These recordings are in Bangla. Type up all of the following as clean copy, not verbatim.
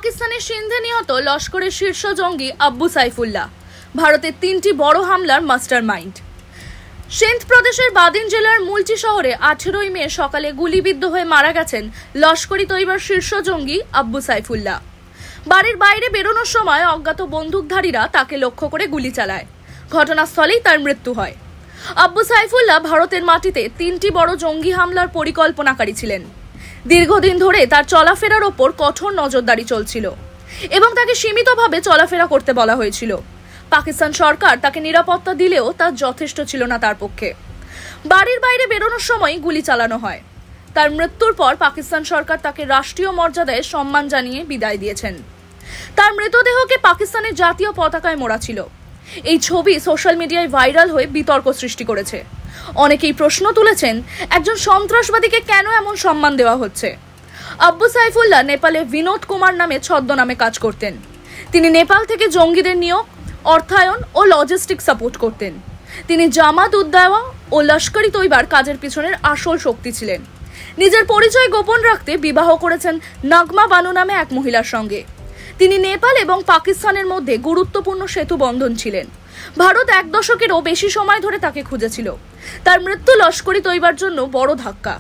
পাকিস্তানের সিন্ধে নিহত লস্করের শীর্ষ জঙ্গি আব্বু সাইফুল্লাহ ভারতের 3টি বড় হামলার মাস্টারমাইন্ড। সিন্ধ প্রদেশের বাদিন জেলার মুলচি শহরে 18 মে সকালে গুলিবিদ্ধ হয়ে মারা গেছেন লস্করি তৈবার শীর্ষ জঙ্গি আব্বু সাইফুল্লাহ। বাড়ির বাইরে বেরোনোর সময় অজ্ঞাত বন্দুকধারীরা তাকে লক্ষ্য করে গুলি চালায়। ঘটনাস্থলেই তার মৃত্যু হয়। আব্বু সাইফুল্লাহ ভারতের মাটিতে 3টি বড় জঙ্গি হামলার পরিকল্পনাকারী ছিলেন। দীর্ঘদিন ধরে তার চলাফেরার ওপর কঠোর নজরদারি চলছিল এবং তাকে সীমিতভাবে চলাফেরা করতে বলা হয়েছিল। পাকিস্তান সরকার তাকে নিরাপত্তা দিলেও তা যথেষ্ট ছিল না তার পক্ষে। বাড়ির বাইরে বেরোনোর সময় গুলি চালানো হয়। তার মৃত্যুর পর পাকিস্তান সরকার তাকে রাষ্ট্রীয় মর্যাদায় সম্মান জানিয়ে বিদায় দিয়েছেন। তার মৃতদেহকে পাকিস্তানের জাতীয় পতাকায় মোড়া ছিল। এই ছবি সোশ্যাল মিডিয়ায় ভাইরাল হয়ে বিতর্ক সৃষ্টি করেছে। অনেকেই প্রশ্ন তুলেছেন, একজন সন্ত্রাসবাদীকে কেন এমন সম্মান দেওয়া হচ্ছে? আব্বু সাইফুল্লাহ নেপালে বিনোদ কুমার নামে ছদ্মনামে কাজ করতেন। তিনি নেপাল থেকে জঙ্গিদের নিয়োগ, অর্থায়ন ও লজিস্টিক সাপোর্ট করতেন। তিনি জামাত উদ্দাওয়া ও লস্করি তৈবার কাজের পিছনের আসল শক্তি ছিলেন। নিজের পরিচয় গোপন রাখতে বিবাহ করেছেন নাগমা বানু নামে এক মহিলার সঙ্গে। তিনি নেপাল এবং পাকিস্তানের মধ্যে গুরুত্বপূর্ণ সেতু বন্ধন ছিলেন। ভারত 1 দশকেরও বেশি সময় ধরে তাকে খুঁজেছিল। তার মৃত্যু লস্করি তৈবার জন্য বড় ধাক্কা।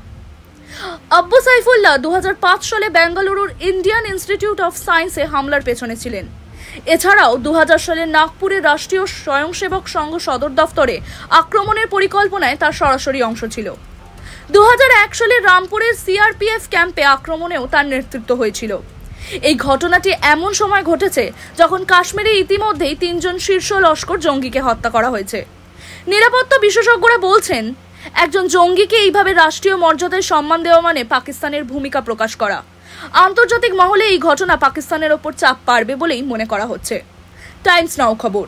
আব্বু সাইফুল্লাহ 2005 সালে বেঙ্গালুরুর ইন্ডিয়ান ইনস্টিটিউট অফ সায়েন্সে হামলার পেছনে ছিলেন। এছাড়াও 2000 সালে নাগপুরের রাষ্ট্রীয় স্বয়ংসেবক সংঘ সদর দফতরে আক্রমণের পরিকল্পনায় তার সরাসরি অংশ ছিল। 2001 সালে রামপুরের সিআরপিএফ ক্যাম্পে আক্রমণেও তার নেতৃত্ব হয়েছিল। এই ঘটনাটি এমন সময় ঘটেছে যখন কাশ্মীরে ইতিমধ্যেই 3 জন শীর্ষ লস্কর জঙ্গিকে হত্যা করা হয়েছে। নিরাপত্তা বিশেষজ্ঞরা বলছেন, একজন জঙ্গিকে এইভাবে রাষ্ট্রীয় মর্যাদায় সম্মান দেওয়া মানে পাকিস্তানের ভূমিকা প্রকাশ করা। আন্তর্জাতিক মহলে এই ঘটনা পাকিস্তানের ওপর চাপ পাড়বে বলেই মনে করা হচ্ছে। টাইমস নাও খবর।